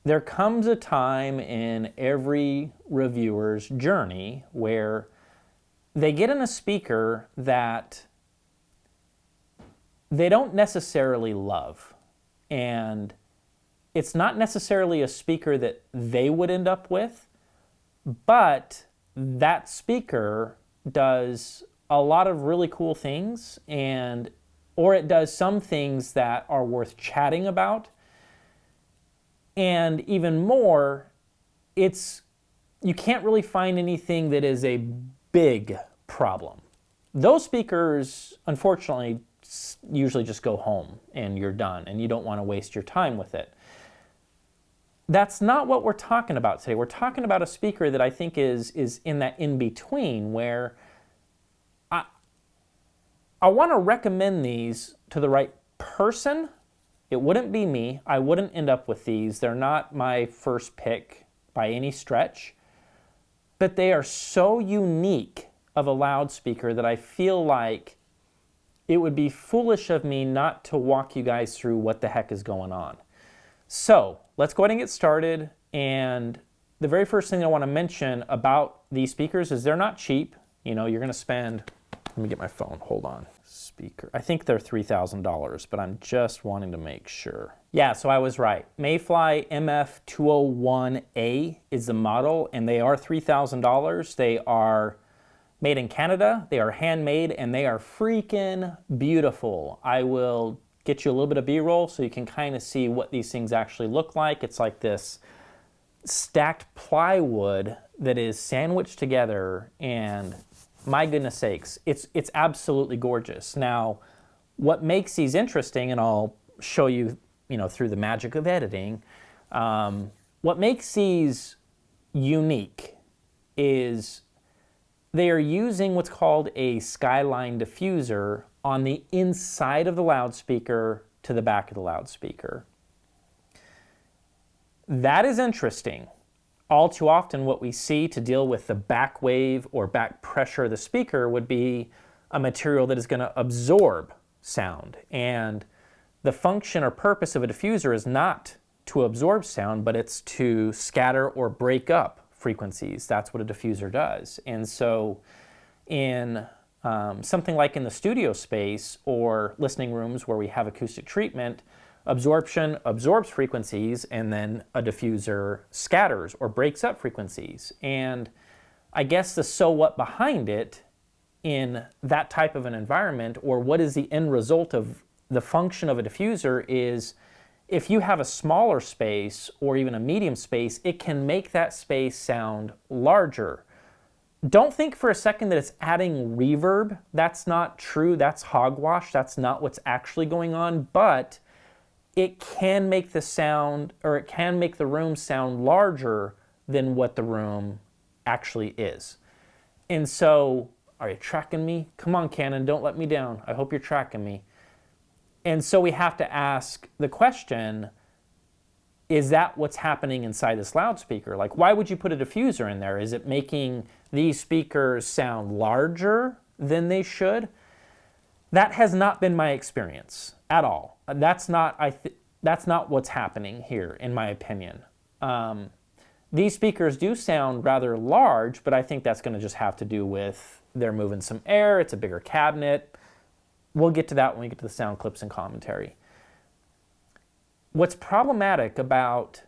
there comes a time in every reviewer's journey where they get in a speaker that they don't necessarily love. And it's not necessarily a speaker that they would end up with, but that speaker does a lot of really cool things, or it does some things that are worth chatting about. And even more, you can't really find anything that is a big problem. Those speakers, unfortunately, usually just go home and you're done, and you don't want to waste your time with it. That's not what we're talking about today. We're talking about a speaker that I think is in that in-between, where I want to recommend these to the right person. It wouldn't be me. I wouldn't end up with these. They're not my first pick by any stretch, but they are so unique of a loudspeaker that I feel like it would be foolish of me not to walk you guys through what the heck is going on. So let's go ahead and get started. And the very first thing I want to mention about these speakers is they're not cheap. You know, you're going to spend, let me get my phone, hold on. Speaker, I think they're $3,000, but I'm just wanting to make sure. Yeah, so I was right. MayFly MF201A is the model, and they are $3,000. They are made in Canada, they are handmade, and they are freaking beautiful. I will get you a little bit of B-roll so you can kind of see what these things actually look like. It's like this stacked plywood that is sandwiched together, and my goodness sakes, it's absolutely gorgeous. Now, what makes these interesting, and I'll show you, through the magic of editing, what makes these unique is they are using what's called a skyline diffuser on the inside of the loudspeaker to the back of the loudspeaker. That is interesting. All too often what we see to deal with the back wave or back pressure of the speaker would be a material that is going to absorb sound. And the function or purpose of a diffuser is not to absorb sound, but it's to scatter or break up frequencies. That's what a diffuser does. And so in something like in the studio space or listening rooms where we have acoustic treatment, absorption absorbs frequencies, and then a diffuser scatters or breaks up frequencies. And I guess the so what behind it in that type of an environment, or what is the end result of the function of a diffuser, is if you have a smaller space or even a medium space, it can make that space sound larger. Don't think for a second that it's adding reverb. That's not true. That's hogwash. That's not what's actually going on. But it can make the sound, or it can make the room sound larger than what the room actually is. And so, are you tracking me? Come on, Canon, don't let me down. I hope you're tracking me. And so we have to ask the question, is that what's happening inside this loudspeaker? Like, why would you put a diffuser in there? Is it making these speakers sound larger than they should? That has not been my experience at all. That's not what's happening here, in my opinion. These speakers do sound rather large, but I think that's going to just have to do with they're moving some air, it's a bigger cabinet. We'll get to that when we get to the sound clips and commentary. What's problematic about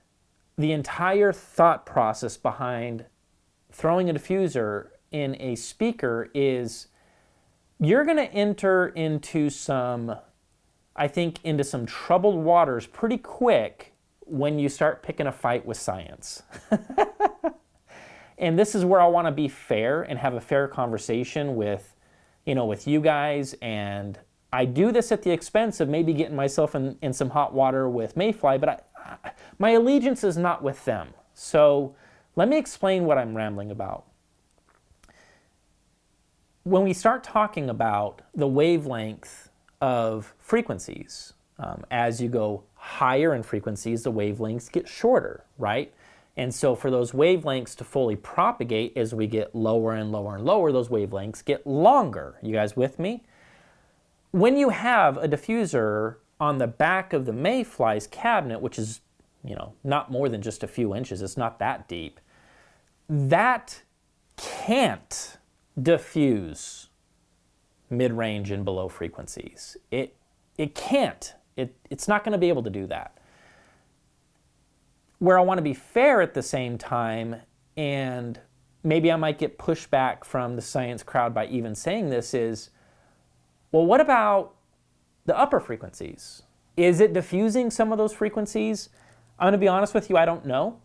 the entire thought process behind throwing a diffuser in a speaker is you're going to enter into some troubled waters pretty quick when you start picking a fight with science. And this is where I want to be fair and have a fair conversation with you guys. And I do this at the expense of maybe getting myself in some hot water with MayFly, but my allegiance is not with them. So let me explain what I'm rambling about. When we start talking about the wavelength of frequencies, as you go higher in frequencies, the wavelengths get shorter, right? And so for those wavelengths to fully propagate, as we get lower and lower and lower, those wavelengths get longer. You guys with me? When you have a diffuser on the back of the MayFly's cabinet, which is not more than just a few inches. It's not that deep. That can't diffuse mid-range and below frequencies. It can't. It's not going to be able to do that. Where I want to be fair at the same time, and maybe I might get pushback from the science crowd by even saying this, is, well, what about the upper frequencies? Is it diffusing some of those frequencies? I'm going to be honest with you, I don't know.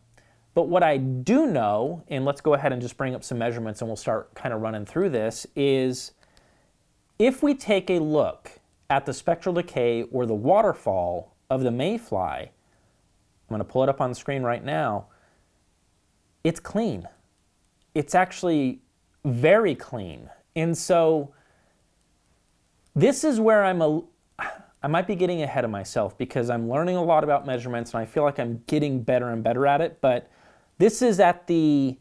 But what I do know, and let's go ahead and just bring up some measurements and we'll start kind of running through this, is if we take a look at the spectral decay or the waterfall of the MayFly, I'm going to pull it up on the screen right now, it's clean. It's actually very clean. And so this is where I might be getting ahead of myself because I'm learning a lot about measurements and I feel like I'm getting better and better at it, but this is at the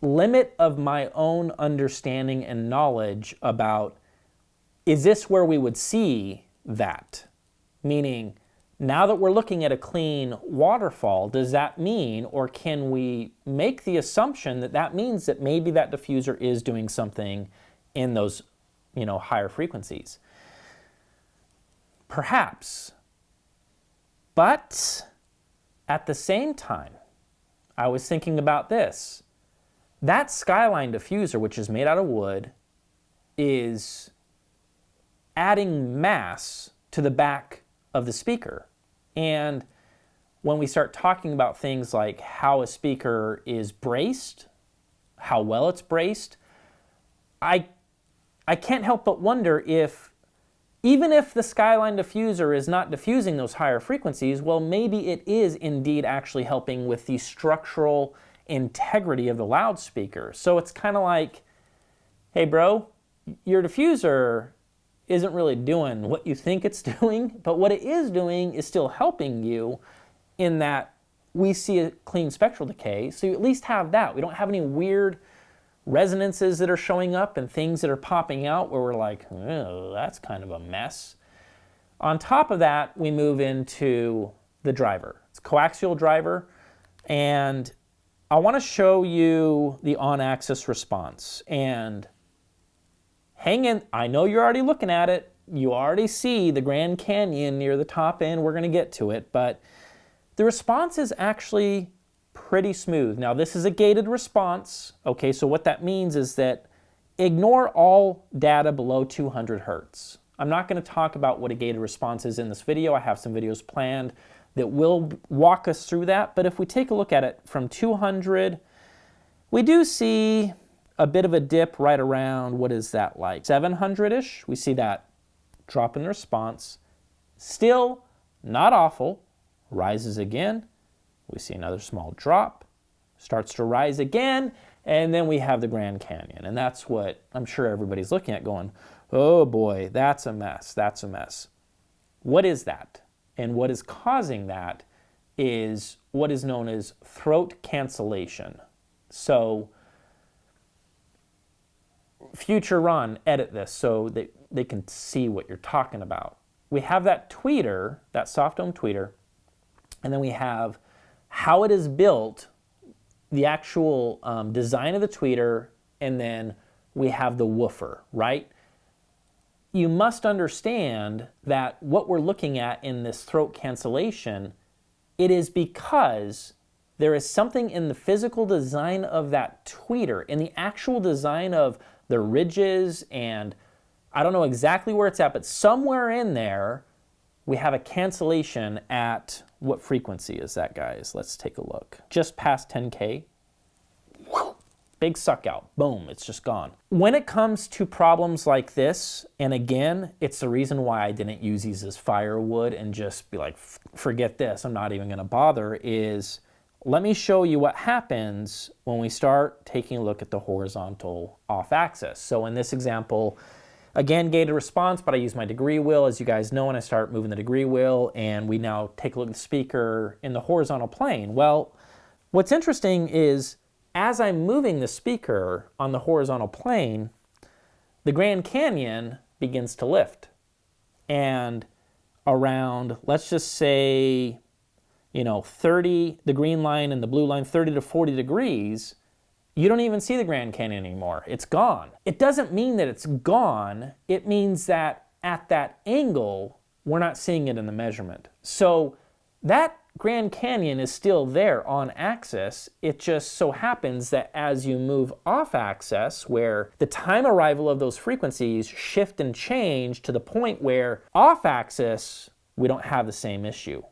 limit of my own understanding and knowledge about, is this where we would see that? Meaning, now that we're looking at a clean waterfall, does that mean, or can we make the assumption that that means that maybe that diffuser is doing something in those, higher frequencies? Perhaps. But at the same time, I was thinking about this. That skyline diffuser, which is made out of wood, is adding mass to the back of the speaker. And when we start talking about things like how a speaker is braced, how well it's braced, I can't help but wonder if, even if the skyline diffuser is not diffusing those higher frequencies, well, maybe it is indeed actually helping with the structural integrity of the loudspeaker. So it's kind of like, hey bro, your diffuser isn't really doing what you think it's doing, but what it is doing is still helping you in that we see a clean spectral decay, so you at least have that. We don't have any weird resonances that are showing up and things that are popping out where we're like, oh, that's kind of a mess. On top of that, we move into the driver. It's coaxial driver, and I want to show you the on-axis response. And hang in, I know you're already looking at it. You already see the Grand Canyon near the top end. We're going to get to it, but the response is actually pretty smooth. Now, this is a gated response. Okay, so what that means is that ignore all data below 200 hertz. I'm not going to talk about what a gated response is in this video. I have some videos planned that will walk us through that, but if we take a look at it from 200, we do see a bit of a dip right around, what is that, like 700-ish? We see that drop in the response. Still not awful. Rises again. We see another small drop. Starts to rise again. And then we have the Grand Canyon. And that's what I'm sure everybody's looking at going, oh boy, that's a mess. That's a mess. What is that? And what is causing that is what is known as throat cancellation. So future run, edit this so that they can see what you're talking about. We have that tweeter, that soft dome tweeter, and then we have how it is built, the actual design of the tweeter, and then we have the woofer, right? You must understand that what we're looking at in this throat cancellation, it is because there is something in the physical design of that tweeter, in the actual design of the ridges, and I don't know exactly where it's at, but somewhere in there, we have a cancellation at, what frequency is that, guys? Let's take a look. Just past 10K. Big suck out. Boom, it's just gone. When it comes to problems like this, and again, it's the reason why I didn't use these as firewood and just be like, forget this, I'm not even gonna bother, is let me show you what happens when we start taking a look at the horizontal off-axis. So in this example, again, gated response, but I use my degree wheel, as you guys know, and I start moving the degree wheel, and we now take a look at the speaker in the horizontal plane. Well, what's interesting is, as I'm moving the speaker on the horizontal plane, the Grand Canyon begins to lift. And around, let's just say, 30, the green line and the blue line, 30 to 40 degrees, you don't even see the Grand Canyon anymore. It's gone. It doesn't mean that it's gone. It means that at that angle, we're not seeing it in the measurement. So that Grand Canyon is still there on axis. It just so happens that as you move off axis, where the time arrival of those frequencies shift and change to the point where off axis, we don't have the same issue.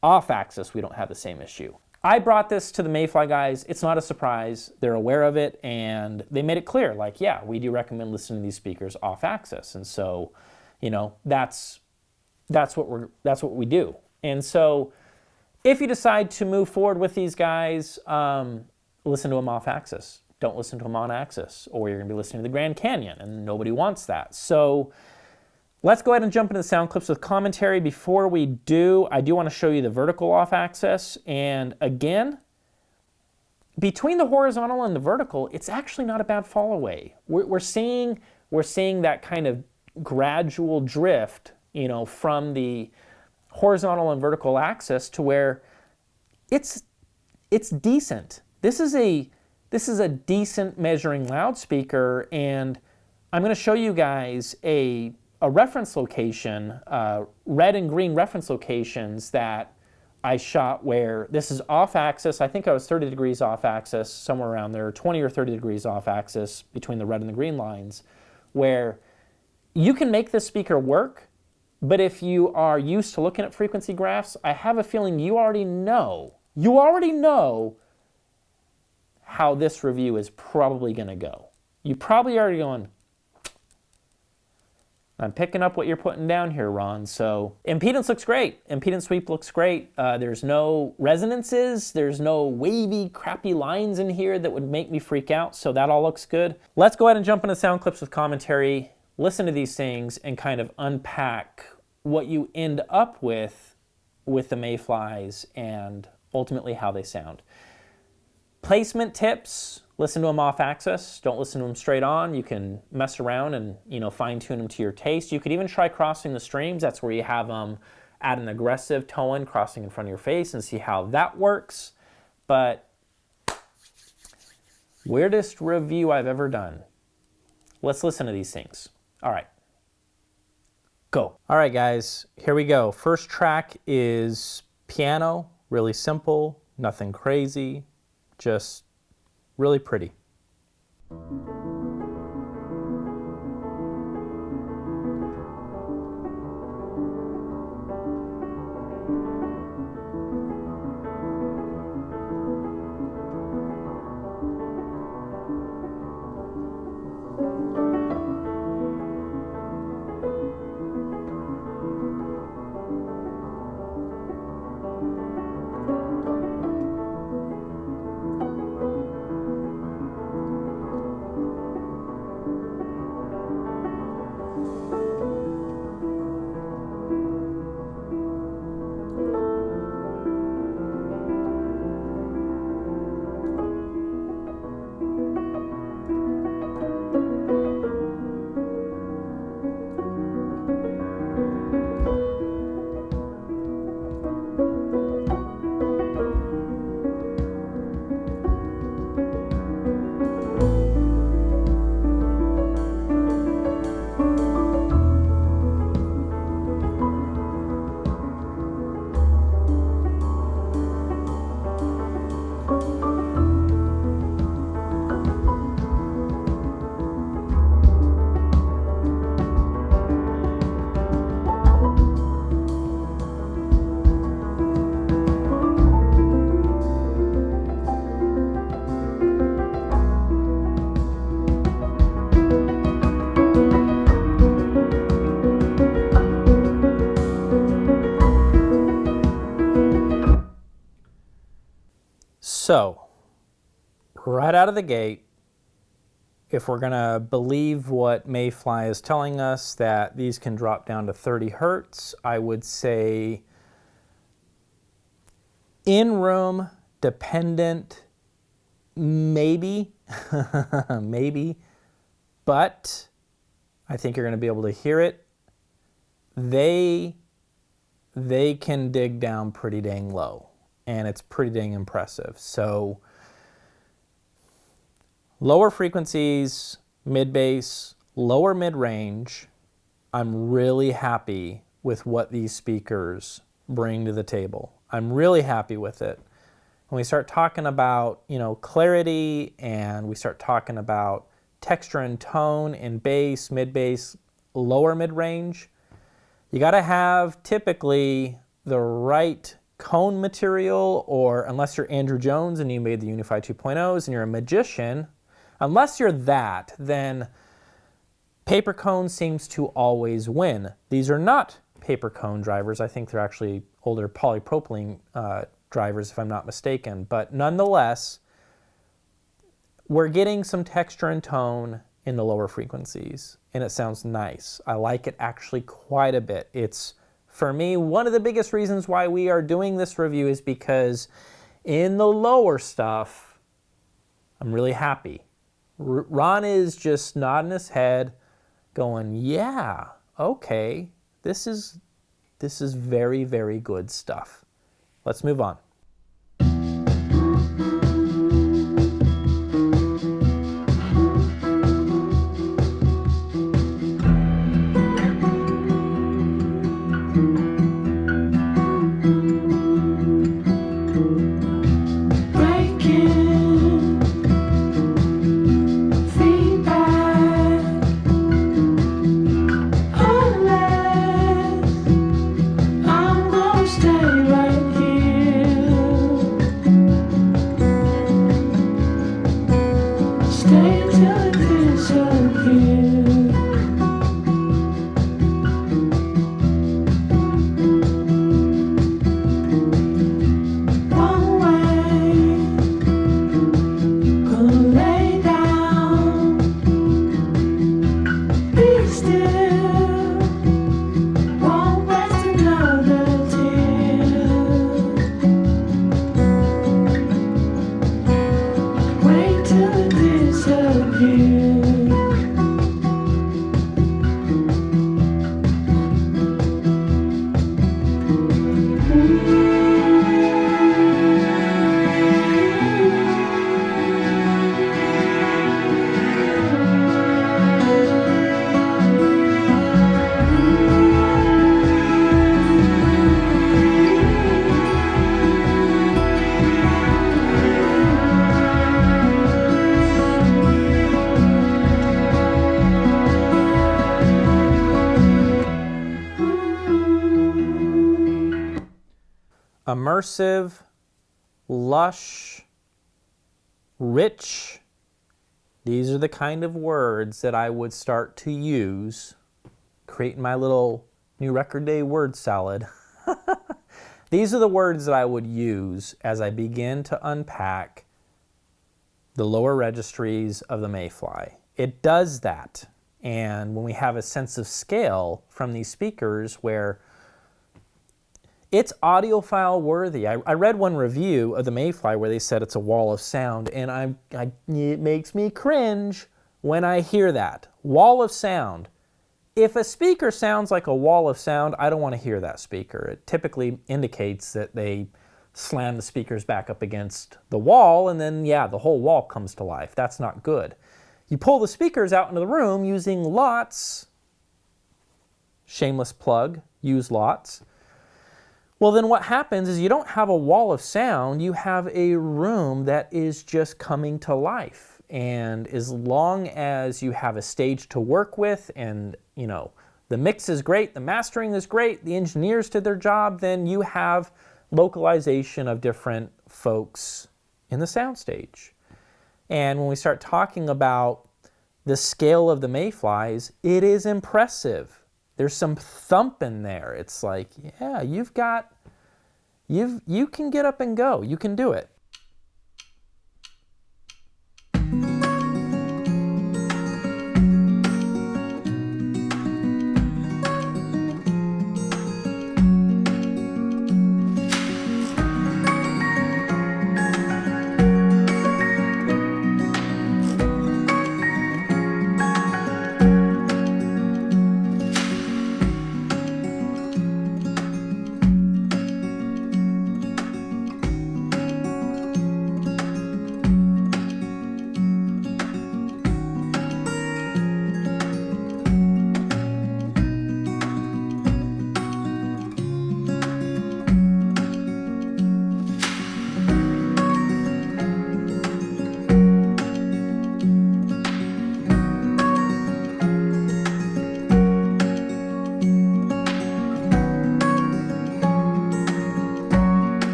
Off axis, we don't have the same issue. I brought this to the MayFly guys. It's not a surprise. They're aware of it, and they made it clear, like, yeah, we do recommend listening to these speakers off axis. And so, that's what we do. And so if you decide to move forward with these guys, listen to them off axis. Don't listen to them on axis, or you're going to be listening to the Grand Canyon, and nobody wants that. So let's go ahead and jump into the sound clips with commentary. Before we do, I do want to show you the vertical off axis. And again, between the horizontal and the vertical, it's actually not a bad fall away. We're seeing that kind of gradual drift, from the horizontal and vertical axis to where it's decent. This is a decent measuring loudspeaker, and I'm going to show you guys a reference location, red and green reference locations that I shot where this is off axis. I think I was 30 degrees off axis, somewhere around there, 20 or 30 degrees off axis between the red and the green lines, where you can make this speaker work. But if you are used to looking at frequency graphs, I have a feeling you already know how this review is probably going to go. You probably already going, I'm picking up what you're putting down here, Ron. So impedance looks great. Impedance sweep looks great. There's no resonances. There's no wavy, crappy lines in here that would make me freak out. So that all looks good. Let's go ahead and jump into sound clips with commentary. Listen to these things and kind of unpack what you end up with the MayFlys and ultimately how they sound. Placement tips, listen to them off axis. Don't listen to them straight on. You can mess around and fine tune them to your taste. You could even try crossing the streams. That's where you have them at an aggressive tone crossing in front of your face and see how that works. But weirdest review I've ever done. Let's listen to these things. All right, go. All right, guys, here we go. First track is piano, really simple, nothing crazy, just really pretty. So, right out of the gate, if we're going to believe what MayFly is telling us, that these can drop down to 30 hertz, I would say in-room dependent, maybe, maybe, but I think you're going to be able to hear it. They they can dig down pretty dang low, and it's pretty dang impressive. So lower frequencies, mid-bass, lower mid-range, I'm really happy with what these speakers bring to the table. I'm really happy with it. When we start talking about, clarity, and we start talking about texture and tone in bass, mid-bass, lower mid-range, you got to have typically the right cone material, or unless you're Andrew Jones and you made the Unify 2.0s and you're a magician, unless you're that, then paper cone seems to always win. These are not paper cone drivers. I think they're actually older polypropylene drivers, if I'm not mistaken. But nonetheless, we're getting some texture and tone in the lower frequencies, and it sounds nice. I like it actually quite a bit. It's, for me, one of the biggest reasons why we are doing this review is because in the lower stuff, I'm really happy. Ron is just nodding his head, going, yeah, okay, this is very, very good stuff. Let's move on. Immersive, lush, rich. These are the kind of words that I would start to use, creating my little new record day word salad. These are the words that I would use as I begin to unpack the lower registries of the MayFly. It does that. And when we have a sense of scale from these speakers where it's audiophile worthy. I read one review of the MayFly where they said it's a wall of sound, and it makes me cringe when I hear that. Wall of sound. If a speaker sounds like a wall of sound, I don't want to hear that speaker. It typically indicates that they slam the speakers back up against the wall, and then, yeah, the whole wall comes to life. That's not good. You pull the speakers out into the room using lots, shameless plug, use lots. Well, then what happens is you don't have a wall of sound, you have a room that is just coming to life. And as long as you have a stage to work with and, the mix is great, the mastering is great, the engineers did their job, then you have localization of different folks in the soundstage. And when we start talking about the scale of the MayFlies, it is impressive. There's some thump in there. It's like, yeah, you can get up and go. You can do it.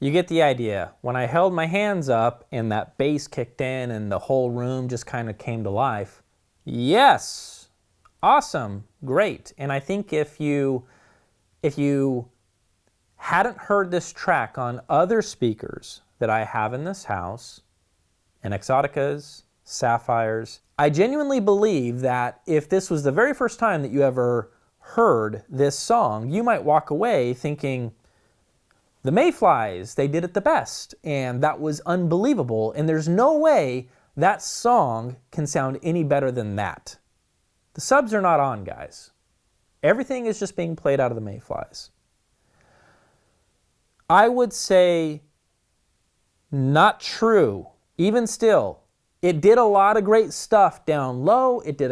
You get the idea. When I held my hands up and that bass kicked in and the whole room just kind of came to life, yes, awesome, great. And I think if you hadn't heard this track on other speakers that I have in this house, and Exoticas, Sapphires, I genuinely believe that if this was the very first time that you ever heard this song, you might walk away thinking, the MayFlies, they did it the best, and that was unbelievable, and there's no way that song can sound any better than that. The subs are not on, guys. Everything is just being played out of the MayFlies. I would say not true. Even still, it did a lot of great stuff down low. It did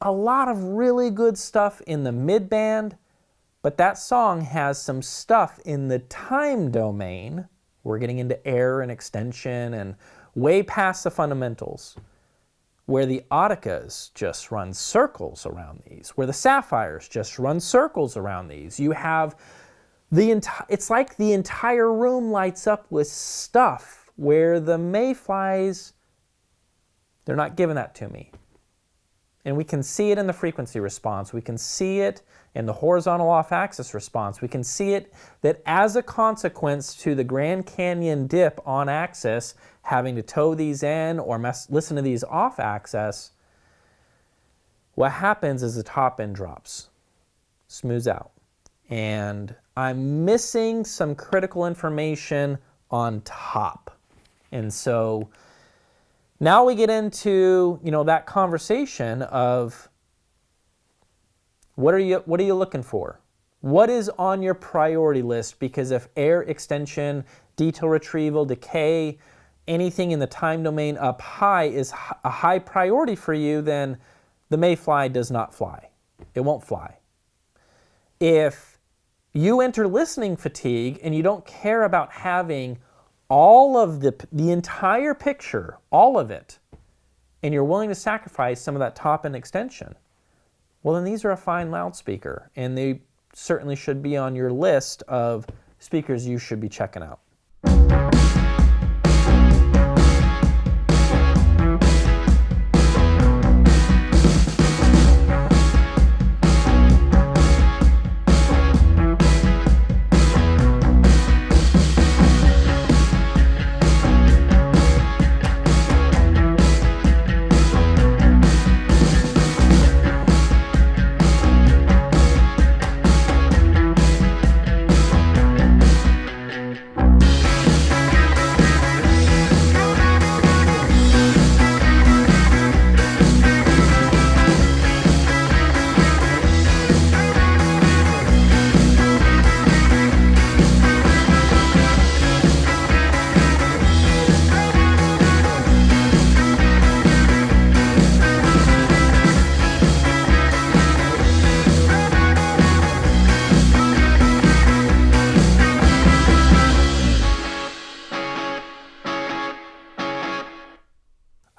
a lot of really good stuff in the mid-band. But that song has some stuff in the time domain. We're getting into air and extension and way past the fundamentals, where the Auticas just run circles around these, where the Sapphires just run circles around these. You have it's like the entire room lights up with stuff, where the MayFlies, they're not giving that to me. And we can see it in the frequency response. We can see it in the horizontal off-axis response. We can see it that as a consequence to the Grand Canyon dip on axis, having to tow these in or listen to these off-axis, what happens is the top end drops, smooths out. And I'm missing some critical information on top. And so now we get into, that conversation of what are you looking for? What is on your priority list? Because if air extension, detail retrieval, decay, anything in the time domain up high is a high priority for you, then the MayFly does not fly. It won't fly. If you enter listening fatigue and you don't care about having all of the entire picture, all of it, and you're willing to sacrifice some of that top end extension, well, then these are a fine loudspeaker, and they certainly should be on your list of speakers you should be checking out.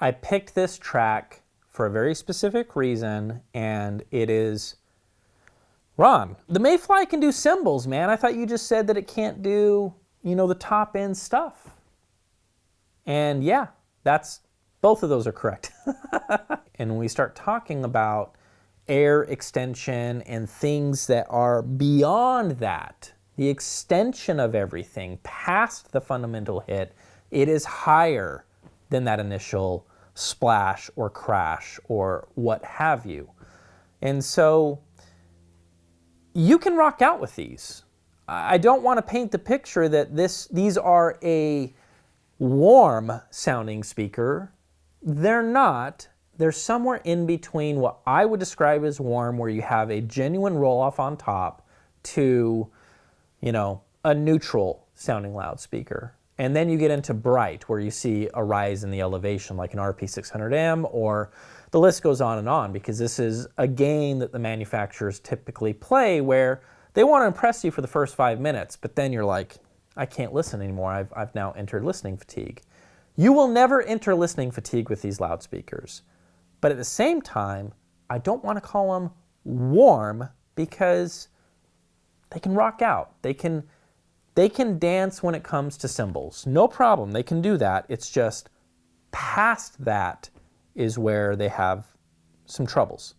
I picked this track for a very specific reason, and it is, Ron, the MayFly can do cymbals, man. I thought you just said that it can't do, the top end stuff. And yeah, both of those are correct. And when we start talking about air extension and things that are beyond that, the extension of everything past the fundamental hit, it is higher than that initial splash or crash or what have you. And so you can rock out with these. I don't want to paint the picture that these are a warm sounding speaker. They're not. They're somewhere in between what I would describe as warm, where you have a genuine roll off on top, to, a neutral sounding loudspeaker. And then you get into bright, where you see a rise in the elevation like an RP600M, or the list goes on, because this is a game that the manufacturers typically play where they want to impress you for the first 5 minutes, but then you're like, I can't listen anymore. I've now entered listening fatigue. You will never enter listening fatigue with these loudspeakers. But at the same time, I don't want to call them warm, because they can rock out. They can they can dance when it comes to cymbals. No problem, they can do that. It's just past that is where they have some troubles.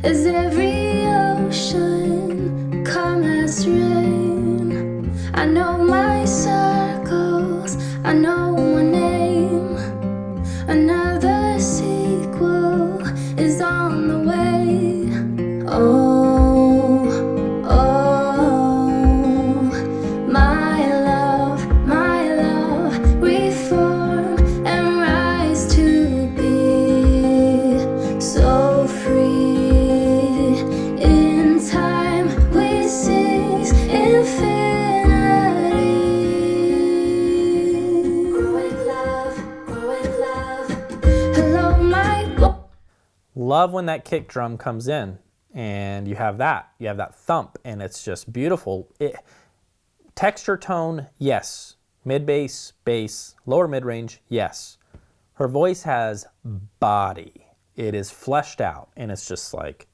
As every ocean come as rain, I know my circles, I know my name. Another sequel is on the way. Oh, oh, my love, reform and rise to be so free. Love when that kick drum comes in and you have that thump, and it's just beautiful. Texture tone, yes. Mid bass, bass, lower mid range, yes. Her voice has body. It is fleshed out, and it's just like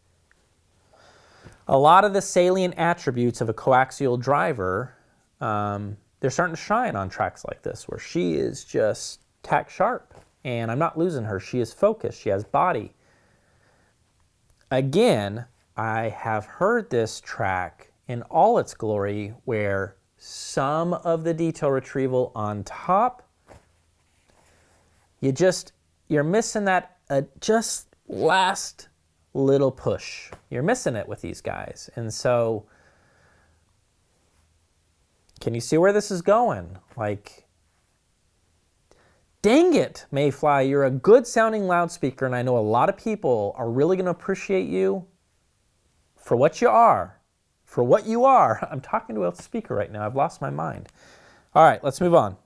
a lot of the salient attributes of a coaxial driver, they're starting to shine on tracks like this, where she is just tack sharp, and I'm not losing her. She is focused, she has body. Again, I have heard this track in all its glory where some of the detail retrieval on top, you're missing that just last little push. You're missing it with these guys. And so, can you see where this is going? Like, dang it, MayFly, you're a good sounding loudspeaker, and I know a lot of people are really going to appreciate you for what you are. For what you are. I'm talking to a speaker right now. I've lost my mind. All right, let's move on.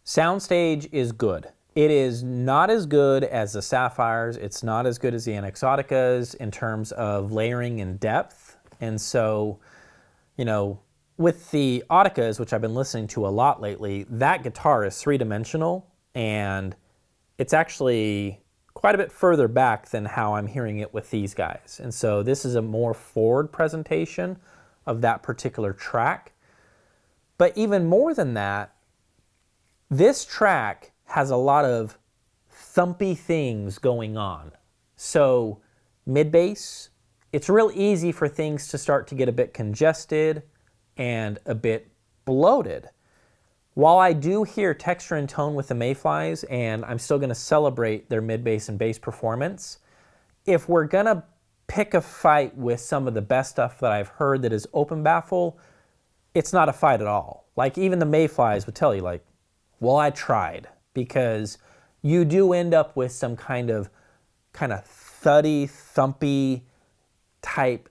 Soundstage is good. It is not as good as the Sapphires. It's not as good as the Exoticas in terms of layering and depth. And so, you know, with the Auticas, which I've been listening to a lot lately, that guitar is three-dimensional, and it's actually quite a bit further back than how I'm hearing it with these guys. And so this is a more forward presentation of that particular track. But even more than that, this track has a lot of thumpy things going on. So mid bass, it's real easy for things to start to get a bit congested and a bit bloated. While I do hear texture and tone with the MayFlies, and I'm still gonna celebrate their mid bass and bass performance, if we're gonna pick a fight with some of the best stuff that I've heard that is open baffle, it's not a fight at all. Like even the MayFlies would tell you, like, well, I tried, because you do end up with some kind of thuddy, thumpy type.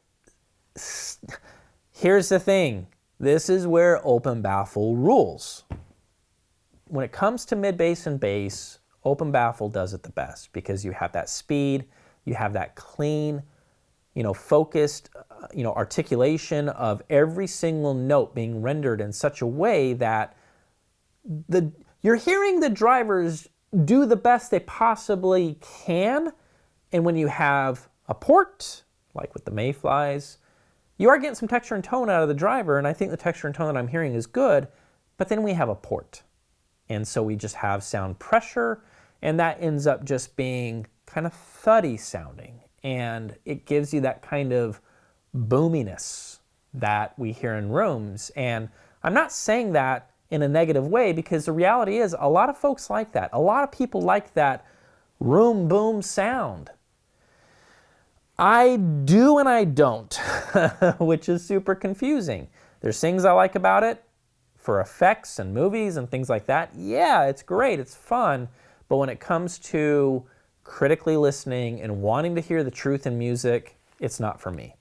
Here's the thing. This is where open baffle rules. When it comes to mid bass and bass, open baffle does it the best because you have that speed, you have that clean, focused, articulation of every single note being rendered in such a way that you're hearing the drivers do the best they possibly can. And when you have a port, like with the MayFlies, you are getting some texture and tone out of the driver, and I think the texture and tone that I'm hearing is good, but then we have a port. And so we just have sound pressure, and that ends up just being kind of thuddy sounding. And it gives you that kind of boominess that we hear in rooms. And I'm not saying that in a negative way, because the reality is a lot of folks like that. A lot of people like that room boom sound. I do and I don't, which is super confusing. There's things I like about it for effects and movies and things like that. Yeah, it's great, it's fun. But when it comes to critically listening and wanting to hear the truth in music, it's not for me.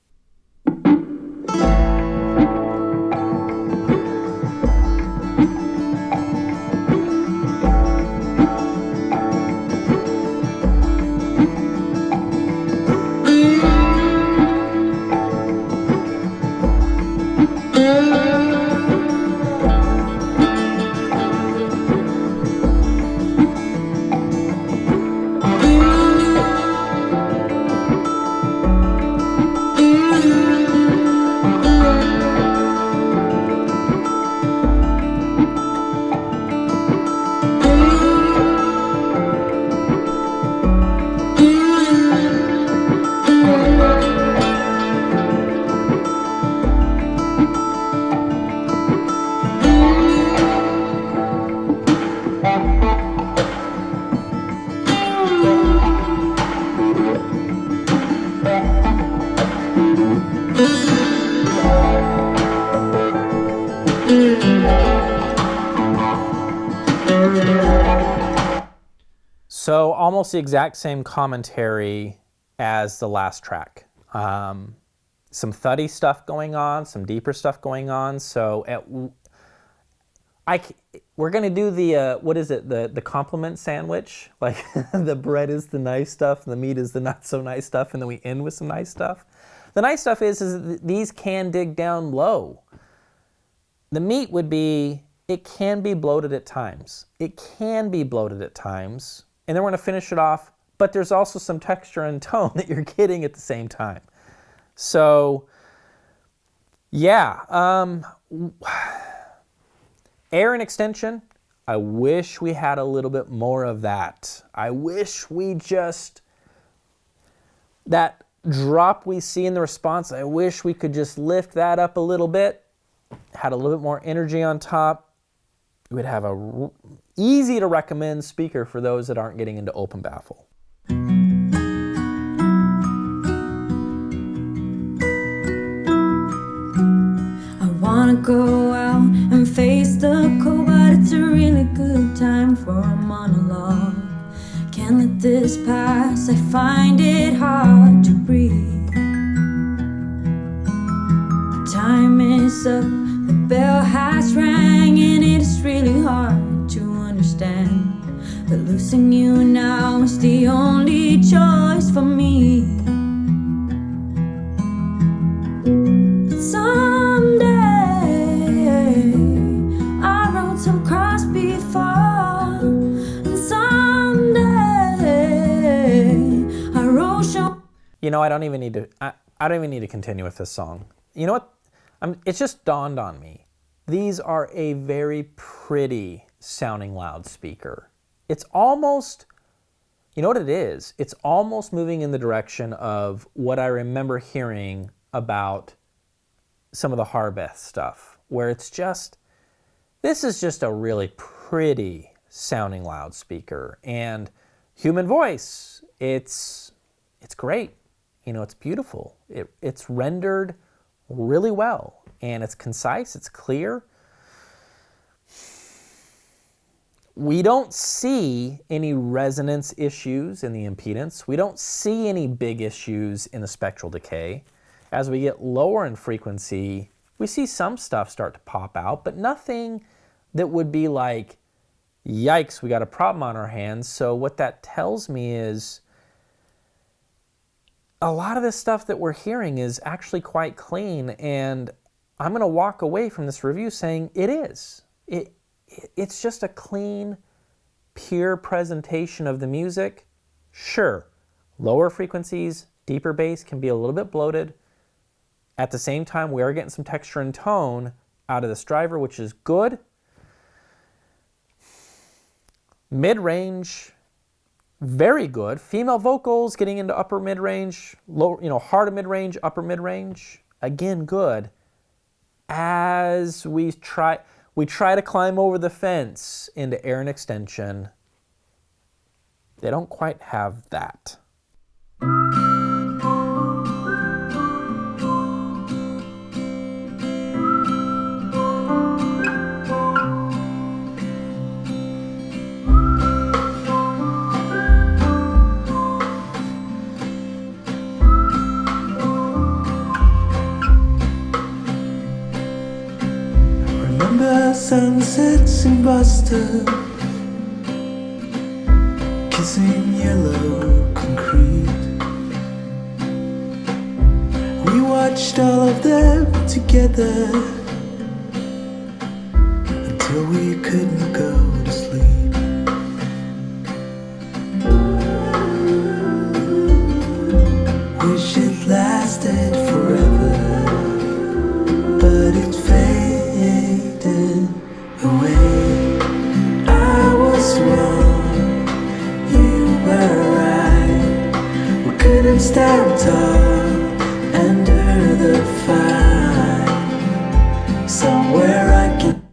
So almost the exact same commentary as the last track. Some thuddy stuff going on, some deeper stuff going on. So we're going to do the, what is it, the compliment sandwich? Like the bread is the nice stuff, and the meat is the not so nice stuff, and then we end with some nice stuff. The nice stuff is these can dig down low. The meat would be, it can be bloated at times. It can be bloated at times. And then we're going to finish it off, but there's also some texture and tone that you're getting at the same time. So, yeah. Air and extension, I wish we had a little bit more of that. I wish we just, that drop we see in the response, I wish we could just lift that up a little bit, had a little bit more energy on top. We would have a easy to recommend speaker for those that aren't getting into open baffle. I wanna go out and face the cold, but it's a really good time for a monologue. Can't let this pass, I find it hard to breathe. Time is up, the bell has rang, and it's really hard to understand that losing you now is the only choice for me. But someday I wrote some Crosby before, and someday I wrote some. I don't even need to. I don't even need to continue with this song. You know what? It's just dawned on me. These are a very pretty sounding loudspeaker. It's almost, you know what it is? It's almost moving in the direction of what I remember hearing about some of the Harbeth stuff, where it's just, this is just a really pretty sounding loudspeaker. And human voice, it's great. It's beautiful. It's rendered really well, and it's concise, it's clear. We don't see any resonance issues in the impedance. We don't see any big issues in the spectral decay. As we get lower in frequency, We see some stuff start to pop out, but nothing that would be like, yikes, we got a problem on our hands. So what that tells me is a lot of this stuff that we're hearing is actually quite clean, and I'm going to walk away from this review saying it is. It's just a clean, pure presentation of the music. Sure, lower frequencies, deeper bass can be a little bit bloated. At the same time, we are getting some texture and tone out of this driver, which is good. Mid-range, very good. Female vocals getting into upper mid-range, low, hard to mid-range, upper mid-range. Again, good. As we try to climb over the fence into air and extension, they don't quite have that. Sunsets in Boston, kissing yellow concrete. We watched all of them together until we couldn't go to sleep. Wish it lasted forever, but it faded away. I was wrong, you were right. We couldn't stand tall under the fire. Somewhere I can.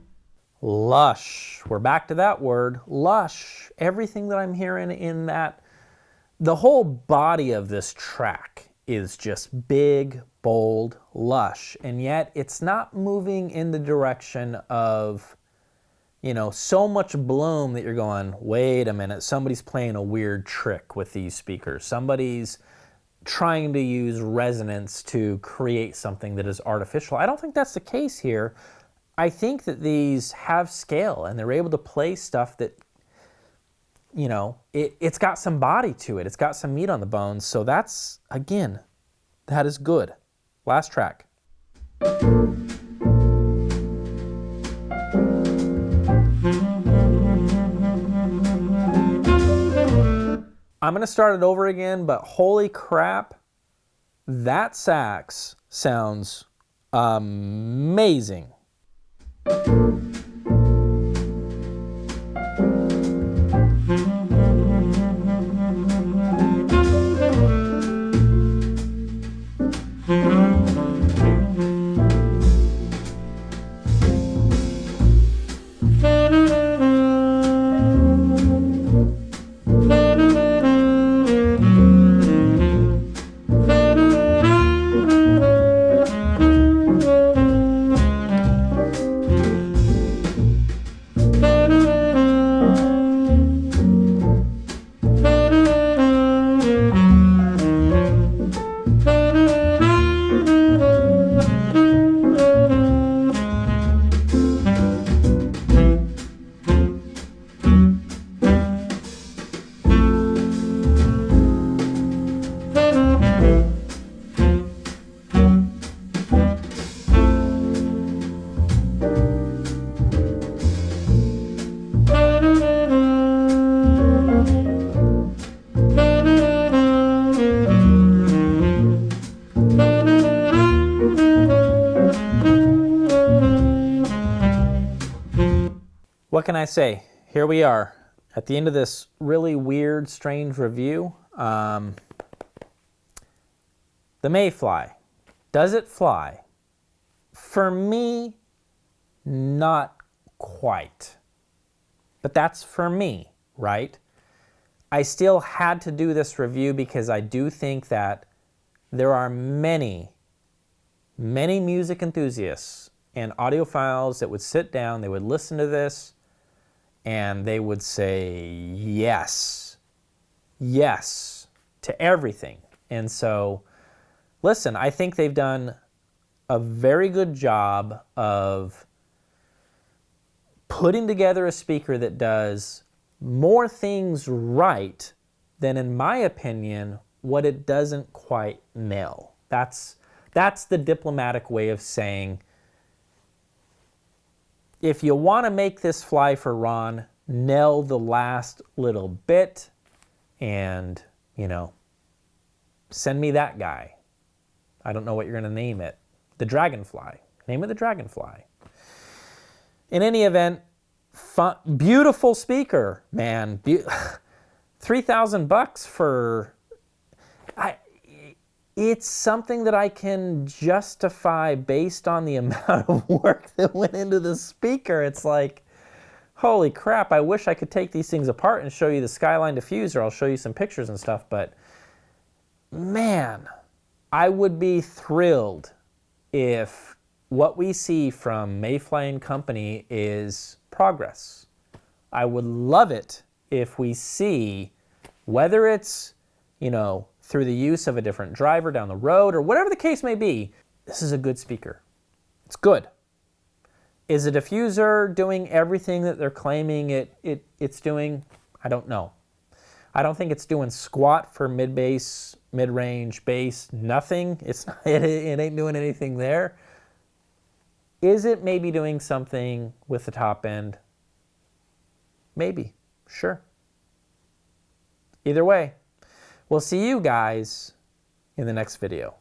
Lush. We're back to that word, lush. Everything that I'm hearing in that, the whole body of this track is just big, bold, lush, and yet it's not moving in the direction of, so much bloom that you're going, wait a minute, somebody's playing a weird trick with these speakers. Somebody's trying to use resonance to create something that is artificial. I don't think that's the case here. I think that these have scale and they're able to play stuff that, it's got some body to it. It's got some meat on the bones. So that's, again, that is good. Last track. I'm going to start it over again, but holy crap, that sax sounds amazing. What can I say? Here we are at the end of this really weird, strange review. The MayFly. Does it fly? For me, not quite. But that's for me, right? I still had to do this review because I do think that there are many music enthusiasts and audiophiles that would sit down, they would listen to this, and they would say yes to everything. And so, listen, I think they've done a very good job of putting together a speaker that does more things right than, in my opinion, what it doesn't quite nail. That's the diplomatic way of saying, if you want to make this fly for Ron, nail the last little bit and, you know, send me that guy. I don't know what you're going to name it. The Dragonfly. Name it the Dragonfly. In any event, fun, beautiful speaker, man. $3,000 for... It's something that I can justify based on the amount of work that went into the speaker. It's like, holy crap, I wish I could take these things apart and show you the Skyline Diffuser. I'll show you some pictures and stuff, but man, I would be thrilled if what we see from MayFly and Company is progress. I would love it if we see, whether it's, you know, through the use of a different driver down the road or whatever the case may be, this is a good speaker. It's good. Is a diffuser doing everything that they're claiming it's doing? I don't know. I don't think it's doing squat for mid-bass, mid-range, bass, nothing. It ain't doing anything there. Is it maybe doing something with the top end? Maybe, sure. Either way, we'll see you guys in the next video.